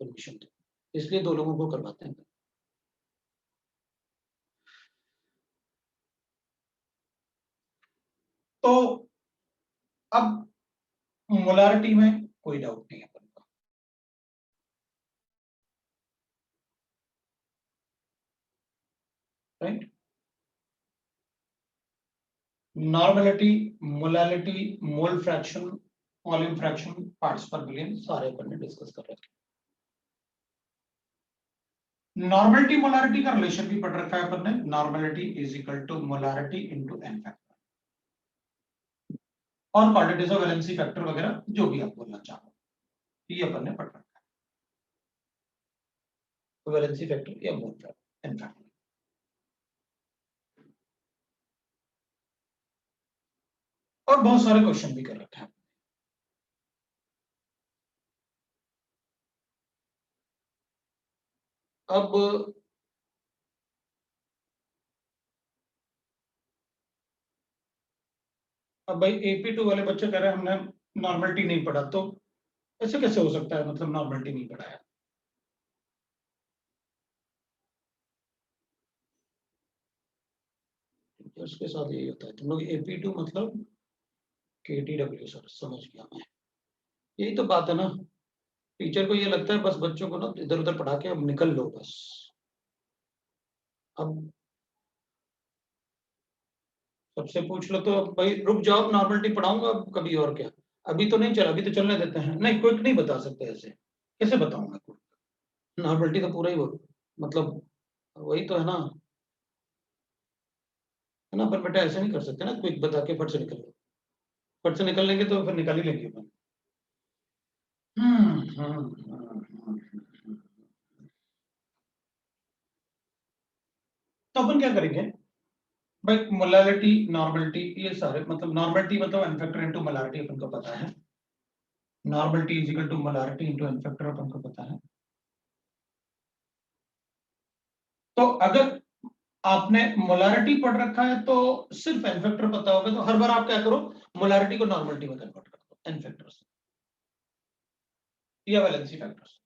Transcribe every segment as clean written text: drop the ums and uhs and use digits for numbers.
Permission दो, इसलिए 2 लोगों को करवाते हैं। तो अब मोलारिटी में कोई डाउट नहीं है अपन को, right. Normality, molality, mole fraction, volume fraction, parts पर बिलियन सारे अपन ने डिस्कस कर रखे। नॉर्मेलिटी मोलारिटी का रिलेशन भी पढ़ रखा है अपन ने, normality is equal to molarity into N factor, और क्वांटिटीज ऑफ वैलेंसी फैक्टर वगैरह जो भी आप बोलना चाहो, ये अपन ने पढ़ रखा है, वैलेंसी फैक्टर या मोल फैक्टर, एन फैक्टर। और बहुत सारे क्वेश्चन भी कर रखे हैं। अब भाई AP2 वाले बच्चे कह रहे हैं हमने नॉर्मलिटी नहीं पढ़ा, तो ऐसे कैसे हो सकता है, मतलब नॉर्मलिटी नहीं पढ़ा है? उसके साथ यही होता है, तुम लोग AP2 मतलब KTW, सर समझ गया मैं। यही तो बात है ना, टीचर को ये लगता है बस बच्चों को ना इधर उधर पढ़ा के अब निकल लो बस। अब सबसे पूछ लो तो भाई रुक जाओ, नॉर्मलिटी पढ़ाऊंगा अब कभी, और क्या, अभी तो नहीं चला, अभी तो चलने देते हैं। नहीं, क्विक नहीं बता सकते ऐसे, कैसे बताऊंगा क्विक? नॉर्मलिटी तो पूरा ही वो, मतलब वही तो है ना, पर बेटा ऐसे नहीं कर सकते ना, क्विक बता के फट से निकल लो, फट से निकल लेंगे तो फिर निकाल ही लेंगे अपन। तो अपन क्या करेंगे भाई, मोलालिटी, नॉर्मलिटी, ये सारे मतलब नॉर्मलिटी मतलब एन फैक्टर इनटू मोलारिटी अपन को पता है, normality is equal to molarity into N factor अपन को पता है। तो अगर आपने मोलारिटी पढ़ रखा है तो सिर्फ एन फैक्टर पता होगा, तो हर बार आप क्या करो, मोलारिटी को नॉर्मलिटी में कन्वर्ट कर दो, एन फैक्टर से या वैलेंसी फैक्टर से।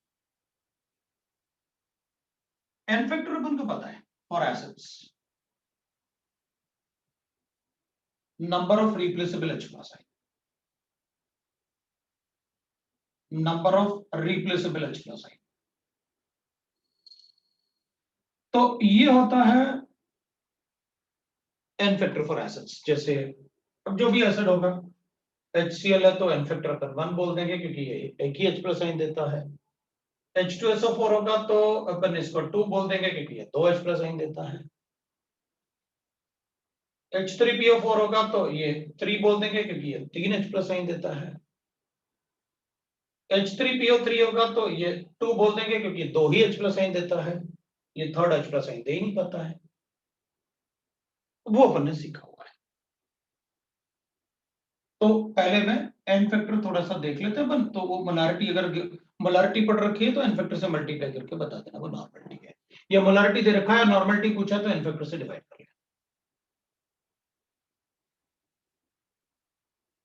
एन फैक्टर अपन को पता है for acids, number of replaceable H plus ion, number of replaceable H plus ion. तो ये होता है एन फैक्टर फॉर एसिड्स। जैसे अब जो भी एसिड होगा, HCl है तो एन फैक्टर अपन 1 बोल देंगे क्योंकि ये एक ही H प्लस आयन देता है। H2SO4 होगा तो अपन इसको 2 बोल देंगे क्योंकि ये 2 H प्लस आयन देता है। H3PO4 होगा तो ये 3 बोल देंगे क्योंकि ये 3 H प्लस आयन देता है। H3PO3 होगा तो ये 2 बोल देंगे क्योंकि ये 2 ही H प्लस आयन देता है, ये थर्ड H प्लस आयन दे ही नहीं पाता है, वो अपन ने सीखा हुआ है। तो पहले में एन फैक्टर थोड़ा सा देख लेते हैं अपन, तो वो मोलारिटी, अगर मोलारिटी पढ़ रखी है तो एन फैक्टर से मल्टीप्लाई करके बता देना वो नॉर्मलिटी है, या मोलारिटी दे रखा है नॉर्मलिटी पूछा तो एन फैक्टर से डिवाइड कर लेना।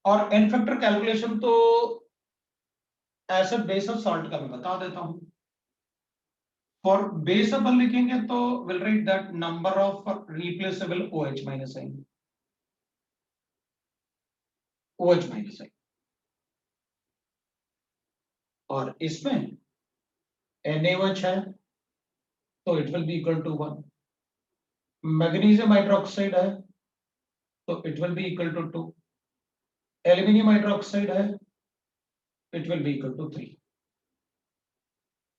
और एन फैक्टर कैलकुलेशन तो एसिड बेस और सॉल्ट का मैं बता देता हूं। फॉर बेस अपन लिखेंगे तो will write that number of replaceable OH minus ion, OH minus ion, और इसमें NaOH है तो it will be equal to 1, magnesium hydroxide है तो it will be equal to 2, aluminium hydroxide है it will be equal to 3,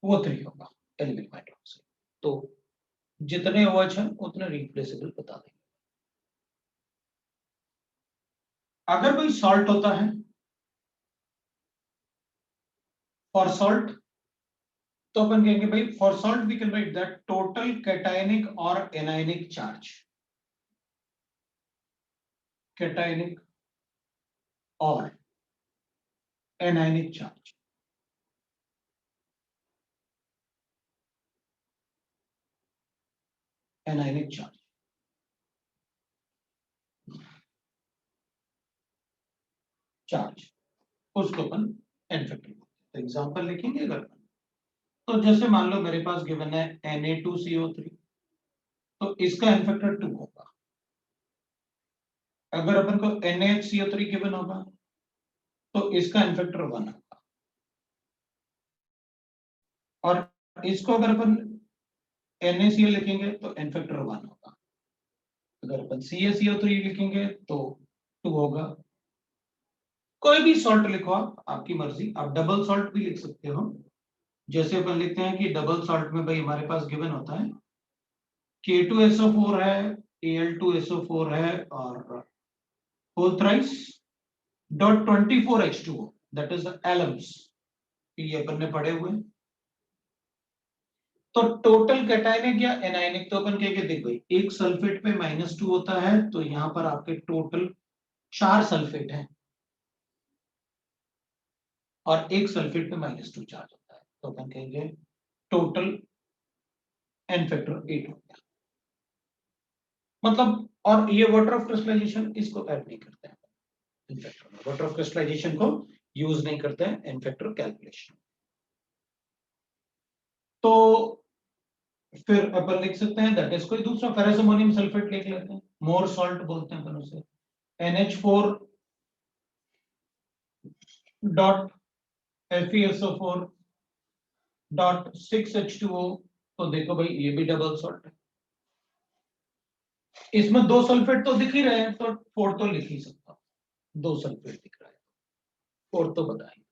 वो 3 होगा aluminium hydroxide. तो जितने OH हैं उतने रिप्लेसेबल बता देंगे। अगर कोई सॉल्ट होता है, फॉर सॉल्ट तो अपन कहेंगे भाई for salt we can write that total cationic और एनायनिक चार्ज, कैटायनिक और anionic charge, anionic charge, charge उसको अपन एन फैक्टर बोलते हैं। एग्जांपल लिखेंगे अगर, तो जैसे मान लो मेरे पास गिवन है Na2CO3, तो इसका एन फैक्टर 2 होगा। अगर अपन को NaHCO3 गिवन होगा तो इसका एन फैक्टर 1 होगा, और इसको अगर अपन NaCl लिखेंगे तो एन फैक्टर 1 होगा। अगर अपन CaCO3 लिखेंगे तो 2 होगा। कोई भी सॉल्ट लिखो आप, आपकी मर्जी। आप डबल सॉल्ट भी लिख सकते हो। जैसे अपन लिखते हैं कि डबल सॉल्ट में भाई हमारे पास गिवन होता है K2SO4 है, Al2SO4 है, और 4 thrice dot 24H2O, that is the alums, ये अपन ने पढ़े हुए। तो टोटल कैटायनिक या एनायनिक, तो अपन कहेंगे देख भाई एक सल्फेट पे -2 होता है, तो यहां पर आपके टोटल 4 सल्फेट हैं, और एक सल्फेट पे -2 चार्ज होता है, तो अपन कहेंगे टोटल एन फैक्टर 8 हो गया। मतलब, और ये वाटर ऑफ क्रिस्टलाइजेशन इसको ऐड नहीं करते हैं एन फैक्टर में, वाटर ऑफ क्रिस्टलाइजेशन को यूज नहीं करते हैं एन फैक्टर कैलकुलेशन। तो फिर अपन लिख सकते हैं दैट इज कोई दूसरा फेरस अमोनियम सल्फेट लिख लेते हैं, मोर सॉल्ट बोलते हैं अपन उसे, NH4 dot FeSO4 dot 6H2O। तो देखो भाई ये भी डबल सॉल्ट है, इसमें 2 सल्फेट तो दिख ही रहे हैं, तो 4 तो लिख ही सकता हूं, 2 सल्फेट दिख रहा है, 4 तो बताएंगे।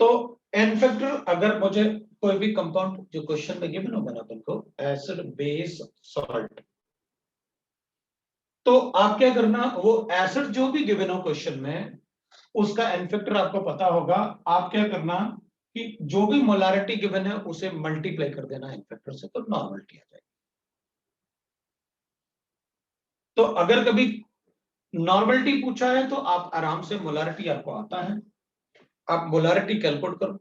तो एन फैक्टर अगर मुझे कोई भी कंपाउंड जो क्वेश्चन में गिवन होगा ना अपन को, एसिड बेस सॉल्ट, तो आप क्या करना, वो एसिड जो भी गिवन हो क्वेश्चन में उसका एन फैक्टर आपको पता होगा। आप क्या करना कि जो भी मोलारिटी गिवन है उसे मल्टीप्लाई कर देना एन फैक्टर से, तो नॉर्मलिटी आ जाएगी। तो अगर कभी नॉर्मलिटी पूछा है तो आप आराम से, मोलारिटी आपको आता है, आप मोलारिटी कैलकुलेट करो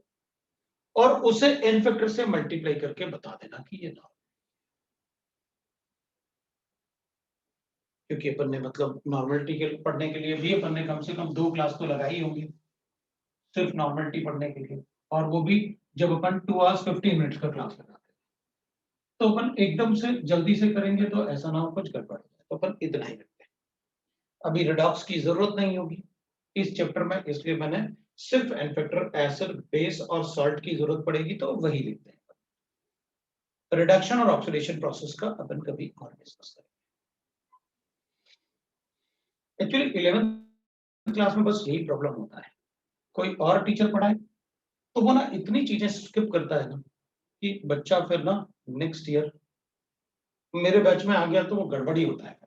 और उसे एन फैक्टर से मल्टीप्लाई करके बता देना कि ये नॉर्मल, क्योंकि अपन ने मतलब नॉर्मलिटी के पढ़ने के लिए भी अपन ने कम से कम 2 क्लास तो लगाई होंगी सिर्फ नॉर्मलिटी पढ़ने के लिए, और वो भी जब अपन 2 hours 15 minutes का क्लास लगाते हैं, तो अपन एकदम से जल्दी से करेंगे तो ऐसा ना हो कुछ गड़बड़, तो अपन इतना ही रखते हैं। अभी रिडॉक्स की जरूरत नहीं होगी इस चैप्टर में, इसलिए मैंने सिर्फ एन फैक्टर, एसिड बेस और सॉल्ट की जरूरत पड़ेगी तो वही लिखते हैं। रिडक्शन और ऑक्सीडेशन प्रोसेस का अपन कभी और डिस्कस करेंगे। एक्चुअली 11th क्लास में बस यही प्रॉब्लम होता है, कोई और टीचर पढ़ाए तो वो ना इतनी चीजें स्किप करता है ना कि बच्चा फिर ना नेक्स्ट ईयर मेरे बैच में आ गया तो वो गड़बड़ी होता है।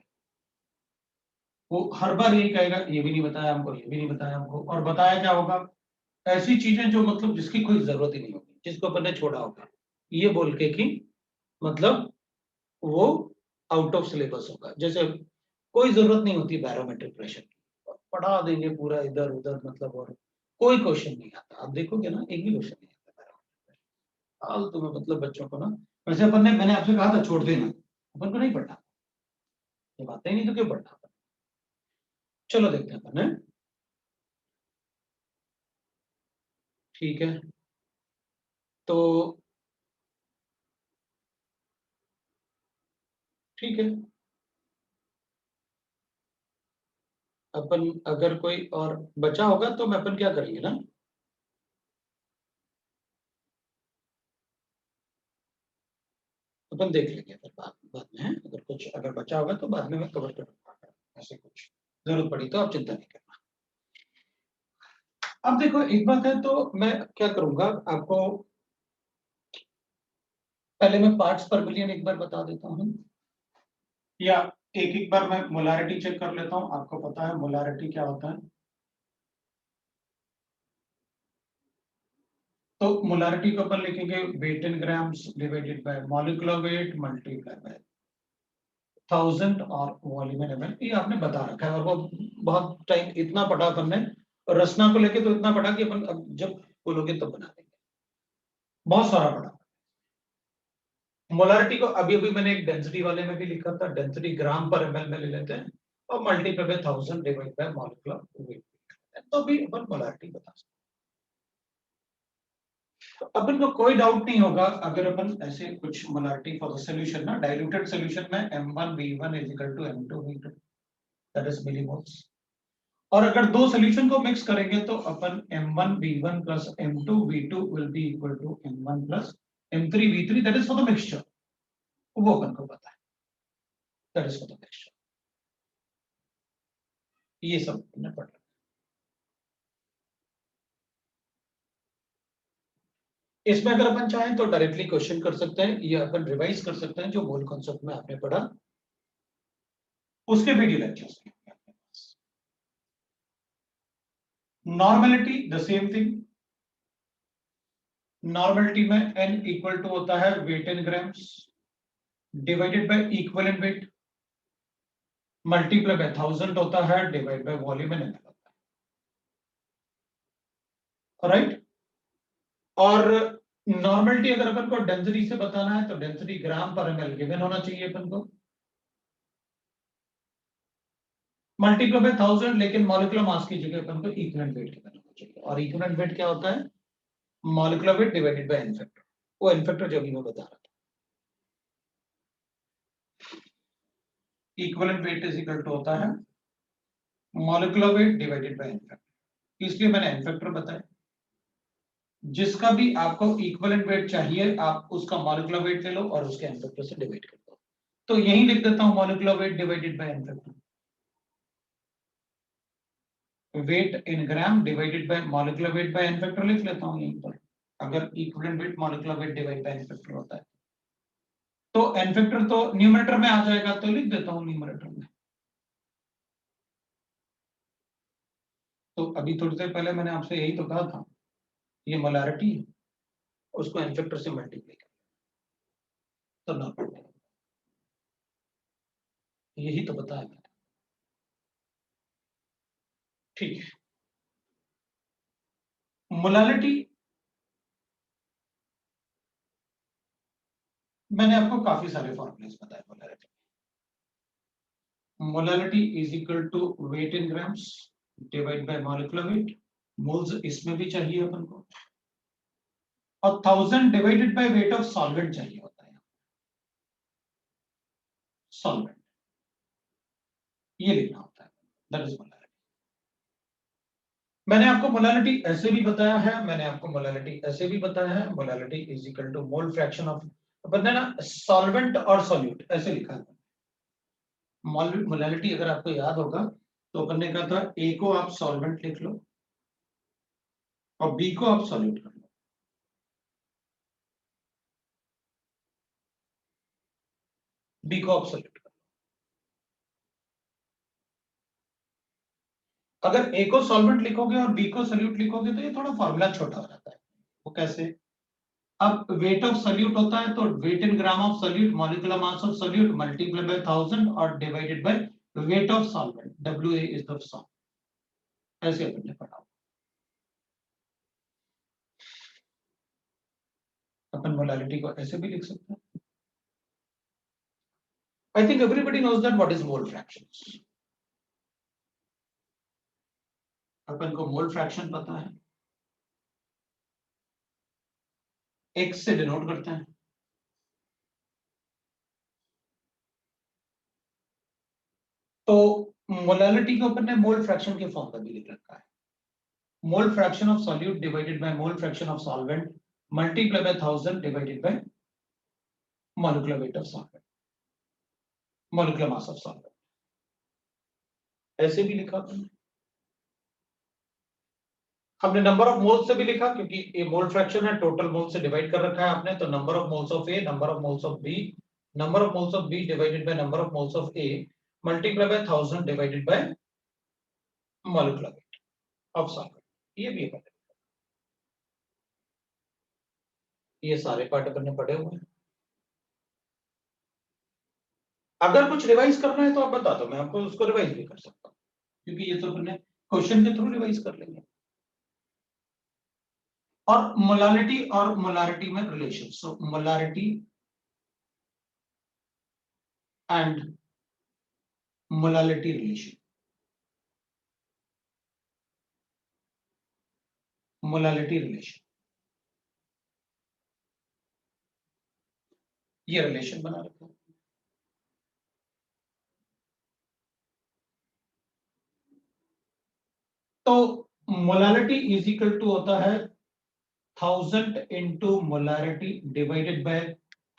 वो हर बार यही कहेगा ये भी नहीं बताया हमको, ये भी नहीं बताया हमको, और बताया क्या होगा, ऐसी चीजें जो मतलब जिसकी कोई जरूरत ही नहीं होगी, जिसको अपन ने छोड़ा होगा, ये बोल के कि मतलब वो आउट ऑफ सिलेबस होगा। जैसे कोई जरूरत नहीं होती बैरोमेट्रिक प्रेशर की, पढ़ा देंगे पूरा इधर उधर, मतलब और कोई क्वेश्चन नहीं आता। आप देखोगे ना एक भी क्वेश्चन नहीं आता बैरोमेट्रिक प्रेशर, फालतू में मतलब बच्चों को ना, वैसे अपन ने, मैंने आपसे कहा था छोड़ देना, अपन को नहीं पढ़ना, ये बातें ही नहीं तो क्यों पढ़ना। चलो देखते हैं अपन, है ठीक है। तो ठीक है, अपन अगर कोई और बचा होगा तो मैं अपन क्या करेंगे ना, अपन देख लेंगे फिर बाद बाद में, है अगर कुछ अगर बचा होगा तो बाद में मैं कवर करूंगा, ऐसे कुछ जरूरत पड़ी तो आप चिंता नहीं करना। अब देखो एक बात है, तो मैं क्या करूंगा आपको, पहले मैं पार्ट्स पर मिलियन एक बार बता देता हूँ, या एक एक बार मैं मोलारिटी चेक कर लेता हूँ। आपको पता है मोलारिटी क्या होता है, तो मोलारिटी को अपन लिखेंगे weight in grams divided by molecular weight multiply by 1000 और वॉल्यूम इन ml, ये आपने बता रखा है, और वो बहुत टाइम इतना पढ़ा अपन ने, और रचना को लेके तो इतना पढ़ा कि अपन अब जब बोलोगे तब बना देंगे, बहुत सारा पढ़ा। मोलारिटी को अभी अभी मैंने एक डेंसिटी वाले में भी लिखा था, डेंसिटी ग्राम पर ml में ले लेते हैं और multiply by 1000 divide by molecular wait, तो भी अपन मोलारिटी बता सकते तो अपन को कोई डाउट नहीं होगा अगर अपन ऐसे कुछ मोलारिटी फॉर द सॉल्यूशन ना, डाइल्यूटेड सॉल्यूशन में M1V1 is equal to M2V2 that is millimoles, और अगर दो सॉल्यूशन को मिक्स करेंगे तो अपन M1V1 plus M2V2 will be equal to M1 plus M3V3 that is for the mixture, वो अपन को पता है, that is for the mixture. ये सब हमने पढ़ा। इसमें अगर अपन चाहें तो डायरेक्टली क्वेश्चन कर सकते हैं या अपन रिवाइज कर सकते हैं जो मूल कॉन्सेप्ट में आपने पढ़ा उसके वीडियो लेक्चर्स में। Normality the same thing, normality में n इक्वल टू होता है weight in grams divided by equivalent weight multiply by 1000 होता है divide by volume in ml होता है, राइट। और नॉर्मेलिटी अगर अपन को डेंसिटी से बताना है तो डेंसिटी ग्राम पर ml गिवन होना चाहिए अपन को, मल्टीप्लाई बाय 1000, लेकिन मॉलिक्यूलर मास की जगह अपन को इक्विवेलेंट वेट गिवन होना चाहिए, और इक्विवेलेंट वेट क्या होता है, molecular weight divided by n factor, वो एन फैक्टर जो भी मैं बता रहा था। Equivalent weight is equal to होता है molecular weight divided by n factor, इसलिए मैंने एन फैक्टर बताया। जिसका भी आपको इक्विवेलेंट वेट चाहिए आप उसका मॉलिक्यूलर वेट ले लो और उसके एन फैक्टर से डिवाइड कर दो, तो यही लिख देता हूं molecular weight divided by n factor, weight in gram divided by molecular weight by n factor लिख लेता हूं यहीं पर, अगर equivalent weight molecular weight divide by n factor होता है तो एन फैक्टर तो न्यूमरेटर में आ जाएगा, तो लिख देता हूं न्यूमरेटर में। तो अभी थोड़ी देर पहले मैंने आपसे यही तो कहा था, ये मोलारिटी है, उसको एन फैक्टर से मल्टीप्लाई कर तो नॉर्मल, यही तो बताया मैंने, ठीक है। मोलालिटी मैंने आपको काफी सारे फॉर्मूलेस बताए molality, molality is equal to weight in grams divide by molecular weight, moles इसमें भी चाहिए अपन को, और 1000 divided by weight of solvent चाहिए होता है, सॉल्वेंट ये लिखना होता है, दैट इज मोलालिटी। मैंने आपको मोलालिटी ऐसे भी बताया है, मैंने आपको मोलालिटी ऐसे भी बताया है, molality is equal to mole fraction of, अपन ने ना सॉल्वेंट और सॉल्यूट ऐसे लिखा है। मोलालिटी अगर आपको याद होगा तो अपन ने कहा था ए को आप सॉल्वेंट लिख लो और बी को आप सॉल्यूट कर लो, बी को आप सॉल्यूट कर लो। अगर ए को सॉल्वेंट लिखोगे और बी को सॉल्यूट लिखोगे तो ये थोड़ा फॉर्मूला छोटा हो जाता है, वो कैसे, अब वेट ऑफ सॉल्यूट होता है तो weight in gram of solute molecular mass of solute multiply by 1000 और divided by weight of solvent, WA is the solve, ऐसे अपन ने पढ़ा। अपन मोलालिटी को ऐसे भी लिख सकते हैं। I think everybody knows that what is mole fractions, अपन को मोल फ्रैक्शन पता है, एक्स से डिनोट करते हैं, तो मोलालिटी को अपन ने मोल फ्रैक्शन के फॉर्म में भी लिख रखा है, मोल fraction of solute divided by mole fraction of solvent multiply by 1000 divided by molecular weight of solvent, molecular mass of solvent, ऐसे भी लिखा अपन, हमने नंबर ऑफ मोल्स से भी लिखा क्योंकि ये मोल फ्रैक्शन है, टोटल मोल से डिवाइड कर रखा है आपने, तो number of moles of A, number of moles of B, number of moles of B divided by number of moles of A multiply by 1000 divided by molecular weight of solvent, ये भी है, ये सारे पार्ट अपन ने पढ़े हुए हैं। अगर कुछ रिवाइज करना है तो आप बता दो, मैं आपको उसको रिवाइज भी कर सकता हूँ, क्योंकि ये तो अपन ने क्वेश्चन के थ्रू रिवाइज कर लेंगे। और मोलालिटी और मोलारिटी में relation, so molarity and molality relation, molality relation ये रिलेशन बना रखा है। तो मोलालिटी इज इक्वल टू होता है 1000 into molarity divided by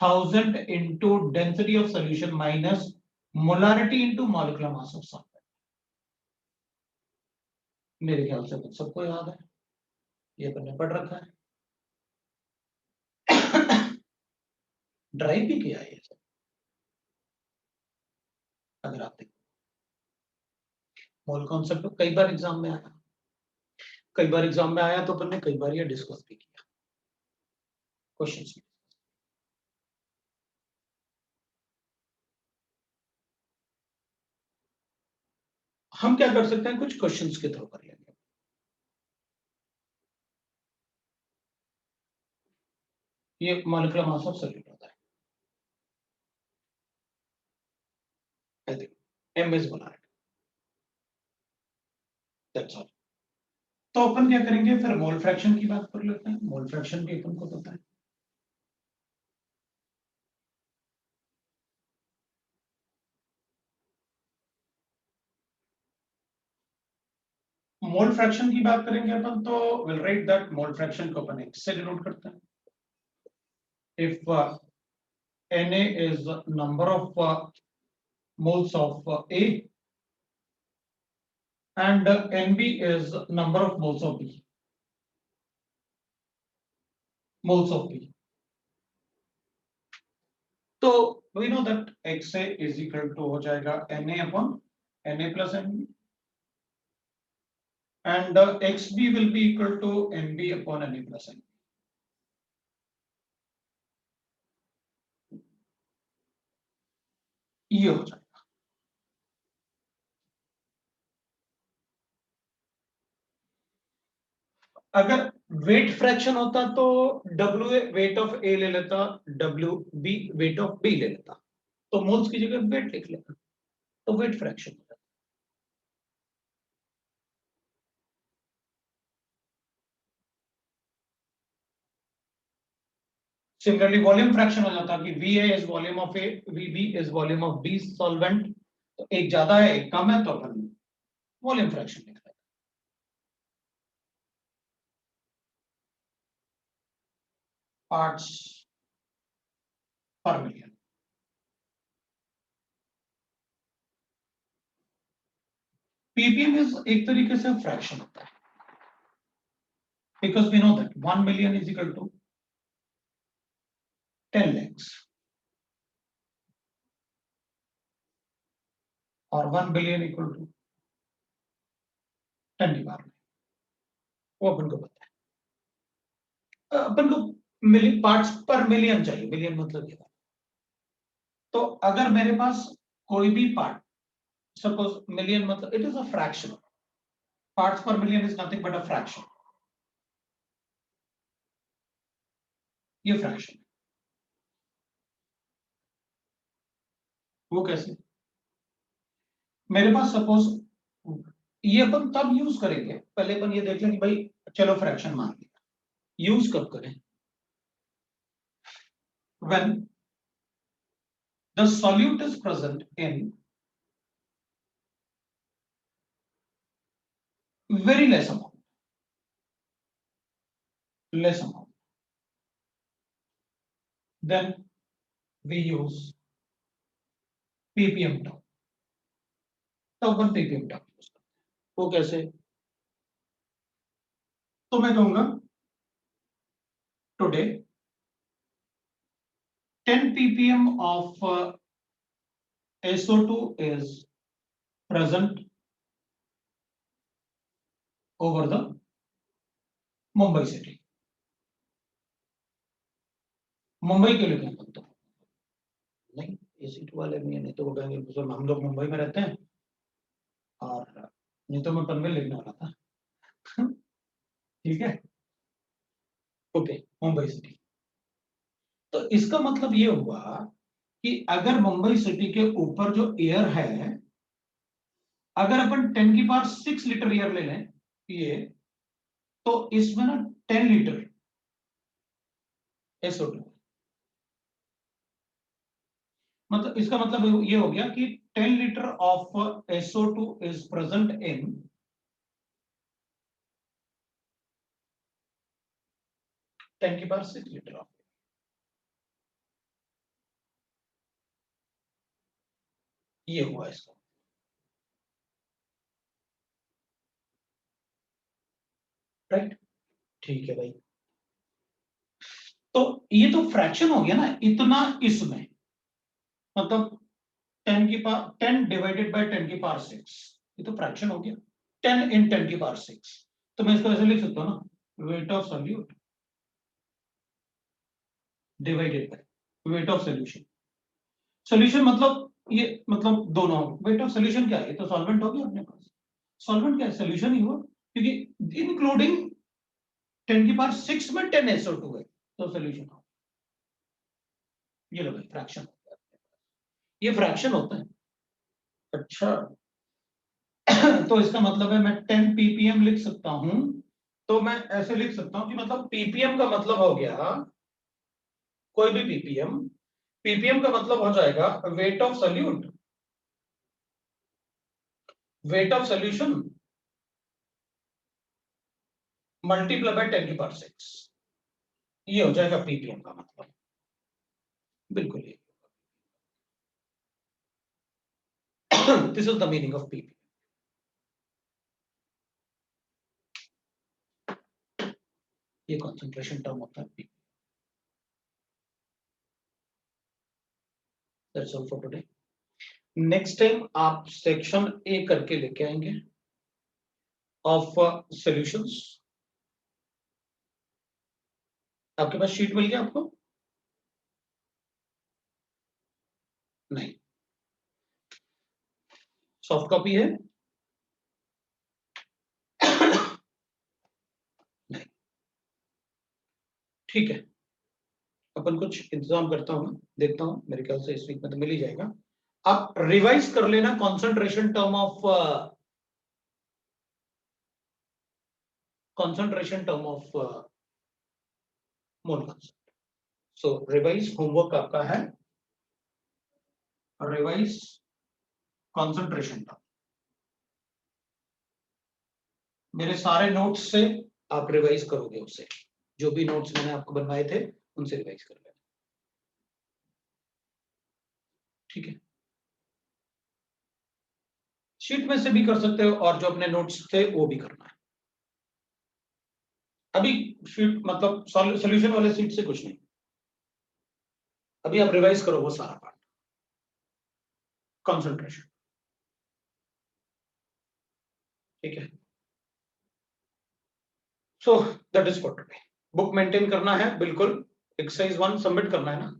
1000 into density of solution minus molarity into molecular mass of solvent. मेरे ख्याल से सबको याद है, ये अपन ने पढ़ रखा है, ड्राइव भी किया है ये सब, अगर आप देखो मोल कॉन्सेप्ट कई बार एग्जाम में आया, कई बार एग्जाम में आया तो अपन ने कई बार ये डिस्कस भी किया क्वेश्चंस में। हम क्या कर सकते हैं, कुछ क्वेश्चंस के थ्रू कर लेंगे। ये मॉलिक्यूलर मास ऑफ सॉल्यूट होता है, M is molarity, that's all. तो अपन क्या करेंगे फिर, मोल फ्रैक्शन की बात कर लेते हैं। मोल फ्रैक्शन भी अपन को पता है, मोल फ्रैक्शन की बात करेंगे अपन तो will write that mole fraction को अपन एक्स से डिनोट करते हैं। If Na is number of moles of A and Nb is number of moles of B, moles of B. तो we know that XA is equal to हो जाएगा Na upon Na plus Nb and XB will be equal to Nb upon Na plus Nb. ये हो जाएगा। अगर weight fraction होता तो W weight of A ले लेता, WB वेट ऑफ B ले लेता, तो मोल्स की जगह वेट लिख लेता, तो वेट फ्रैक्शन हो जाता। सिमिलरली वॉल्यूम फ्रैक्शन हो जाता कि VA is volume of A, VB is volume of B solvent, तो एक ज्यादा है एक कम है तो अपन वॉल्यूम फ्रैक्शन लिख लेते हैं। Parts per million. Ppm is एक तरीके से फ्रैक्शन होता है, because we know that 1 million is equal to 10 lakhs और 1 बिलियन इक्वल टू 10 की पावर, वो अपन को पता है। अपन को मिलियन पार्ट्स पर मिलियन चाहिए, मिलियन मतलब ये। तो अगर मेरे पास कोई भी पार्ट, सपोज मिलियन मतलब it is a fraction, parts per million is nothing but a fraction, ये फ्रैक्शन। वो कैसे, मेरे पास सपोज, ये अपन तब यूज करेंगे, पहले अपन ये देख लें कि भाई चलो फ्रैक्शन मान लिया, यूज कब करें, when the solute is present in very less amount, then we use ppm term। तो अपन ppm term यूज करते हैं, वो कैसे, तो मैं कहूंगा today 10 ppm of SO2 is present over the Mumbai city। Mumbai के लिए क्या, तो नहीं AC2 वाले में, नहीं तो वो कहेंगे हम लोग मुंबई में रहते हैं, और नहीं तो मैं पनवेल लिखने वाला था। ठीक है, ओके, मुंबई सिटी। तो इसका मतलब ये हुआ कि अगर मुंबई सिटी के ऊपर जो एयर है, अगर अपन 10 की पावर 6 लीटर एयर ले लें ये, तो इसमें ना 10 लीटर SO2, मतलब इसका मतलब ये हो गया कि 10 litre of SO2 is present in 10 की पावर 6 लीटर ऑफ, ये हुआ इसका। राइट, ठीक है भाई। तो ये तो फ्रैक्शन हो गया ना, इतना इसमें, मतलब 10 डिवाइडेड बाय 10 की पावर 6, ये तो फ्रैक्शन हो गया। 10 इन 10 की पावर 6, तो मैं इसको ऐसे लिख सकता हूँ ना, weight of solute divided by weight of solution. Solution मतलब ये, मतलब दोनों, वेट ऑफ सॉल्यूशन क्या है, ये तो सॉल्वेंट हो गया अपने पास। सॉल्वेंट क्या है, सॉल्यूशन ही हुआ, क्योंकि इंक्लूडिंग 10 की पावर 6 में 10 SO2 है, तो सॉल्यूशन हो। ये लो भाई, फ्रैक्शन होता है, ये फ्रैक्शन होता है। अच्छा तो इसका मतलब है मैं 10 ppm लिख सकता हूं, तो मैं ऐसे लिख सकता हूं कि मतलब ppm का मतलब हो गया कोई भी ppm, ppm का मतलब हो जाएगा weight of solute, weight of solution multiply by 10 की पावर 6, ये हो जाएगा ppm का मतलब, बिल्कुल ये। This is the meaning of ppm। ये कंसंट्रेशन टर्म होता है ppm। That's all for today. Next time आप सेक्शन ए करके लेके आएंगे ऑफ सॉल्यूशंस। आपके पास शीट मिल गया आपको? नहीं, सॉफ्ट कॉपी है? नहीं, ठीक है, अपन कुछ इंतजाम करता हूँ, देखता हूँ, मेरे ख्याल से इस वीक में तो मिल ही जाएगा। आप रिवाइज कर लेना concentration term of mole consent. So revise homework आपका है, रिवाइज कॉन्सेंट्रेशन टर्म। मेरे सारे नोट्स से आप रिवाइज करोगे, उससे जो भी नोट्स मैंने आपको बनवाए थे उनसे रिवाइज कर लेना, ठीक है? शीट में से भी कर सकते हो, और जो अपने नोट्स थे वो भी करना है। अभी शीट मतलब सॉल्यूशन वाले शीट से कुछ नहीं, अभी आप रिवाइज करो वो सारा पार्ट, कंसंट्रेशन, ठीक है? So that is for today. Book maintain करना है बिल्कुल, एक्सरसाइज 1 सबमिट करना है ना?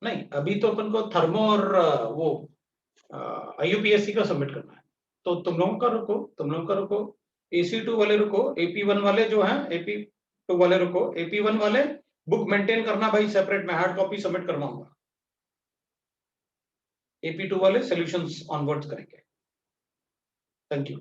नहीं, अभी तो अपन को थर्मो और वो IUPAC का सबमिट करना है, तो तुम लोगों का रुको, तुम लोगों का रुको, AC2 वाले रुको, AP1 वाले जो हैं, AP2 वाले रुको, AP1 वाले बुक मेंटेन करना भाई सेपरेट, मैं हार्ड कॉपी सबमिट करवाऊंगा। AP2 वाले सॉल्यूशंस ऑनवर्ड्स करेंगे। Thank you.